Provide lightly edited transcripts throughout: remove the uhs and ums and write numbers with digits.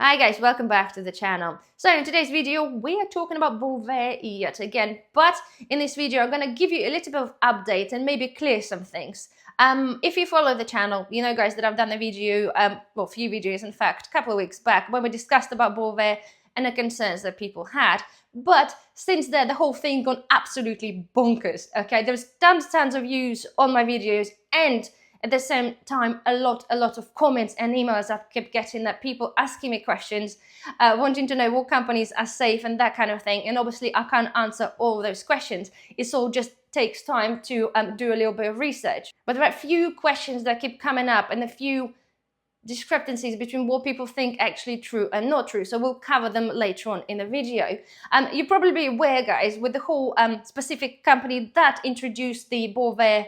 Hi guys, welcome back to the channel. So in today's video, we are talking about Bovaer yet again, but in this video, I'm going to give you a little bit of update and maybe clear some things. If you follow the channel, you know guys that I've done a video, well, a few videos in fact, a couple of weeks back when we discussed about Bovaer and the concerns that people had. But since then, the whole thing gone absolutely bonkers, okay? There's tons of views on my videos, and at the same time, a lot of comments and emails I kept getting, that people asking me questions, wanting to know what companies are safe and that kind of thing. And obviously, I can't answer all those questions. It's all just takes time to do a little bit of research. But there are a few questions that keep coming up and a few discrepancies between what people think actually true and not true. So we'll cover them later on in the video. You're probably aware, guys, with the whole specific company that introduced the Bovaer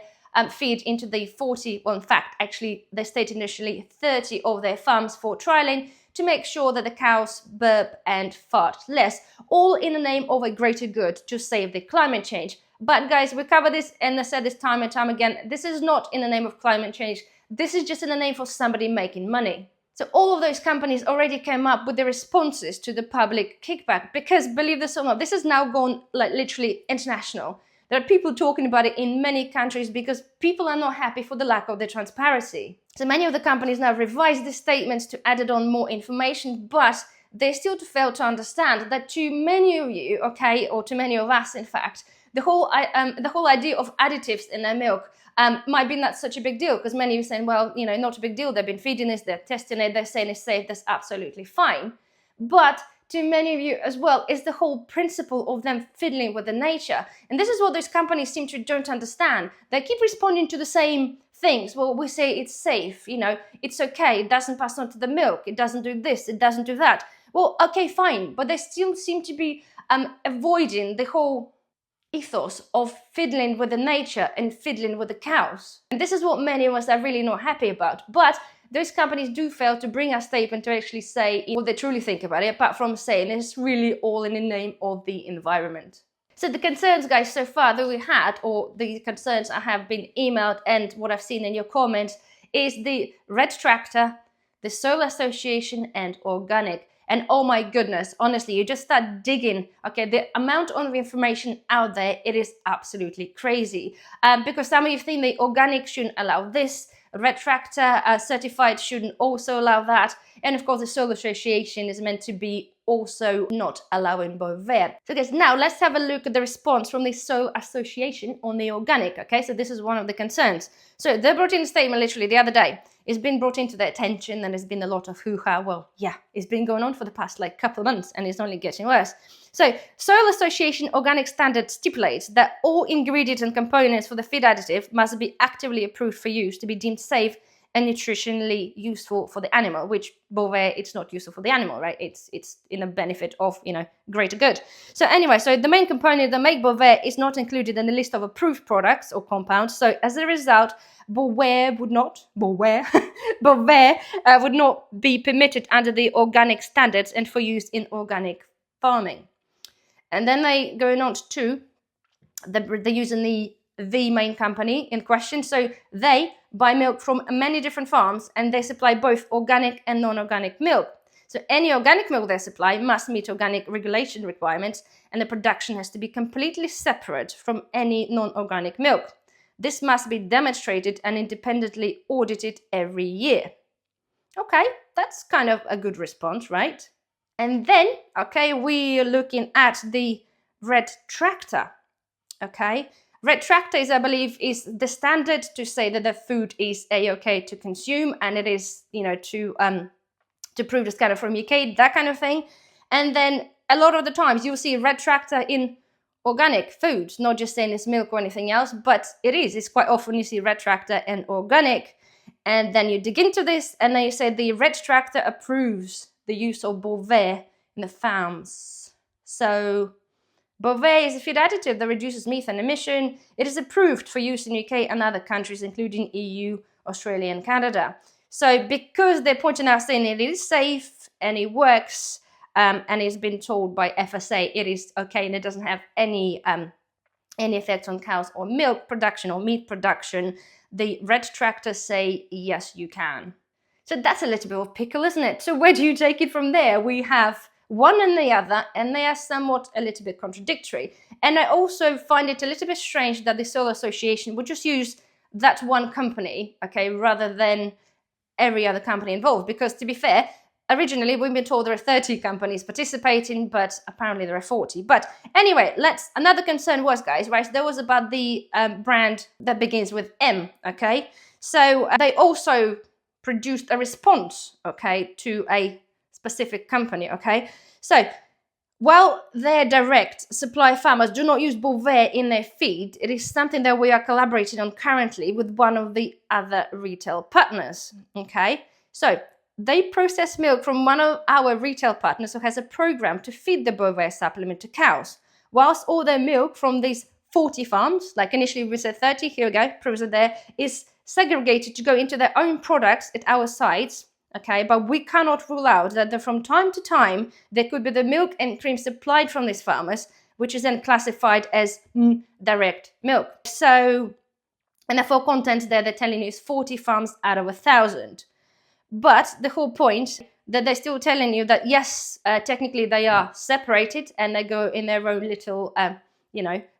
feed into the 40, well in fact actually they stated initially 30 of their farms for trialing to make sure that the cows burp and fart less, all in the name of a greater good to save the climate change. But guys, we cover this and I said this time and time again, this is not in the name of climate change, this is just in the name for somebody making money. So all of those companies already came up with the responses to the public kickback, because believe this or not, this has now gone like literally international. There are people talking about it in many countries because people are not happy for the lack of the transparency. So many of the companies now revised the statements to add on more information, but they still fail to understand that to many of you, okay, or to many of us in fact, the whole idea of additives in their milk might be not such a big deal, because many of you are saying, well, you know, not a big deal, they've been feeding this, they're testing it, they're saying it's safe, that's absolutely fine. But to many of you as well is the whole principle of them fiddling with the nature. And this is what those companies seem to don't understand. They keep responding to the same things. Well, we say it's safe, you know, it's okay, it doesn't pass on to the milk, it doesn't do this, it doesn't do that. Well, okay, fine, but they still seem to be avoiding the whole ethos of fiddling with the nature and fiddling with the cows. And this is what many of us are really not happy about. But those companies do fail to bring a statement to actually say what they truly think about it, apart from saying it's really all in the name of the environment. So the concerns, guys, so far that we had, or the concerns I have been emailed and what I've seen in your comments, is the red tractor, the soil association, and organic. And oh my goodness, honestly, you just start digging, okay, the amount of information out there, it is absolutely crazy. Because some of you think the organic shouldn't allow this, red tractor certified shouldn't also allow that, and of course the soil association is meant to be also not allowing Bovaer. So guys, now let's have a look at the response from the soil association on the organic, okay? So this is one of the concerns. So they brought in a statement literally the other day. It's been brought into their attention and there's been a lot of hoo-ha. Well, yeah, it's been going on for the past like couple of months and it's only getting worse. So, Soil Association Organic Standard stipulates that all ingredients and components for the feed additive must be actively approved for use to be deemed safe and nutritionally useful for the animal, which Bovaer, it's not useful for the animal, right? It's in a benefit of, you know, greater good. So anyway, so the main component that make Bovaer is not included in the list of approved products or compounds. So as a result, Bovaer would not be permitted under the organic standards and for use in organic farming. And then they going on to they're using the main company in question. So they buy milk from many different farms and they supply both organic and non-organic milk. So any organic milk they supply must meet organic regulation requirements, and the production has to be completely separate from any non-organic milk. This must be demonstrated and independently audited every year. Okay, that's kind of a good response, right? And then, okay, we're looking at the red tractor, okay? Red tractor is, I believe, is the standard to say that the food is a-okay to consume, and it is, you know, to prove this kind of from UK, that kind of thing. And then a lot of the times you'll see red tractor in organic foods, not just saying it's milk or anything else, but it's quite often you see red tractor and organic. And then you dig into this and they say the red tractor approves the use of Bovaer in the farms. So Bovaer is a feed additive that reduces methane emission. It is approved for use in UK and other countries, including EU, Australia, and Canada. So because they're pointing out saying it is safe and it works, and it's been told by FSA it is okay and it doesn't have any effect on cows or milk production or meat production, the red tractors say yes, you can. So that's a little bit of pickle, isn't it? So where do you take it from there? We have one and the other, and they are somewhat a little bit contradictory. And I also find it a little bit strange that the Solar Association would just use that one company, okay, rather than every other company involved. Because to be fair, originally we've been told there are 30 companies participating, but apparently there are 40. But anyway, another concern was, guys, right, that was about the brand that begins with M, okay? So they also produced a response, okay, to a specific company, okay? So while their direct supply farmers do not use Bovaer in their feed, it is something that we are collaborating on currently with one of the other retail partners, okay? So they process milk from one of our retail partners who has a program to feed the Bovaer supplement to cows, whilst all their milk from these 40 farms, like initially we said 30, here we go, proves it there, is segregated to go into their own products at our sites. Okay, but we cannot rule out that from time to time there could be the milk and cream supplied from these farmers, which is then classified as direct milk. So, and for content there, they're telling you is 40 farms out of 1,000. But the whole point that they're still telling you that yes, technically they are separated and they go in their own little, our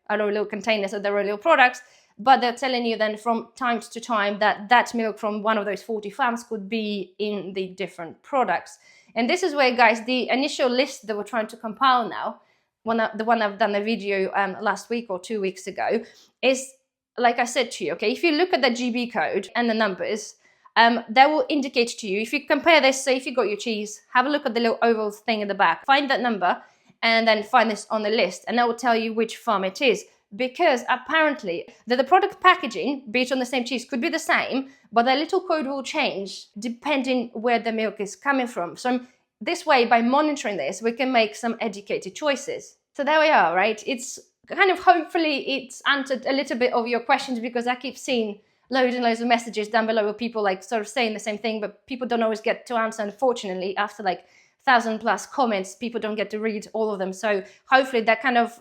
own little containers of their own little products. But they're telling you then from time to time that milk from one of those 40 farms could be in the different products. And this is where, guys, the initial list that we're trying to compile now, the one I've done a video last week or 2 weeks ago, is, like I said to you, okay, if you look at the GB code and the numbers, that will indicate to you, if you compare this, say if you got your cheese, have a look at the little oval thing in the back, find that number, and then find this on the list, and that will tell you which farm it is. Because apparently the product packaging, be it on the same cheese, could be the same, but the little code will change depending where the milk is coming from. So this way, by monitoring this, we can make some educated choices. So there we are, right? It's kind of, hopefully it's answered a little bit of your questions, because I keep seeing loads and loads of messages down below of people like sort of saying the same thing, but people don't always get to answer, unfortunately. After like 1,000+ comments, people don't get to read all of them. So hopefully that kind of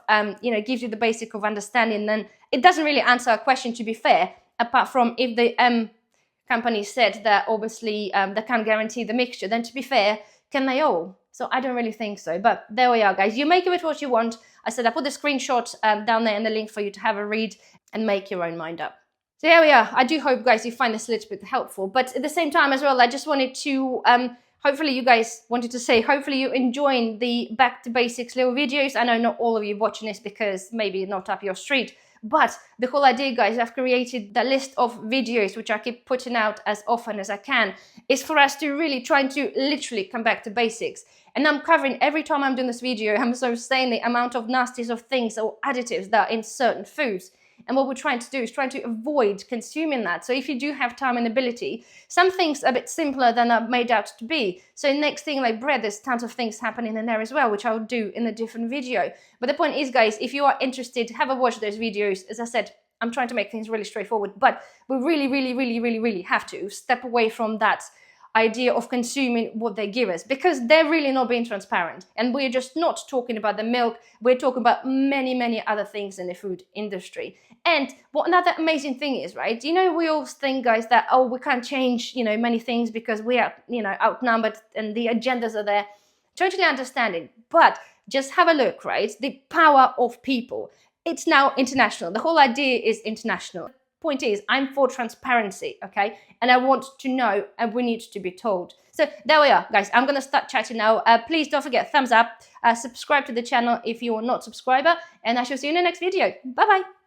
gives you the basic of understanding. Then it doesn't really answer a question, to be fair, apart from if the company said that obviously they can't guarantee the mixture, then to be fair, can they all? So I don't really think so. But there we are, guys. You make of it what you want. I said I put the screenshot down there and the link for you to have a read and make your own mind up. So here we are. I do hope, guys, you find this a little bit helpful. But at the same time as well, I just wanted to hopefully you guys wanted to say, hopefully you're enjoying the back to basics little videos. I know not all of you watching this because maybe not up your street, but the whole idea, guys, I've created the list of videos which I keep putting out as often as I can, is for us to really try to literally come back to basics. And I'm covering, every time I'm doing this video, I'm sort of saying the amount of nasties of things or additives that are in certain foods. And what we're trying to do is trying to avoid consuming that. So if you do have time and ability, some things are a bit simpler than are made out to be. So next thing, like bread, there's tons of things happening in there as well, which I'll do in a different video. But the point is, guys, if you are interested, have a watch those videos. As I said, I'm trying to make things really straightforward, but we really have to step away from that idea of consuming what they give us, because they're really not being transparent. And we're just not talking about the milk, we're talking about many other things in the food industry. And what another amazing thing is, right, we all think, guys, that we can't change many things because we are outnumbered and the agendas are there. Totally understanding, but just have a look, right? The power of people, it's now international. The whole idea is international. Point is, I'm for transparency, okay? And I want to know, and we need to be told. So there we are, guys. I'm going to start chatting now. Please don't forget, thumbs up, subscribe to the channel if you are not a subscriber, and I shall see you in the next video. Bye-bye.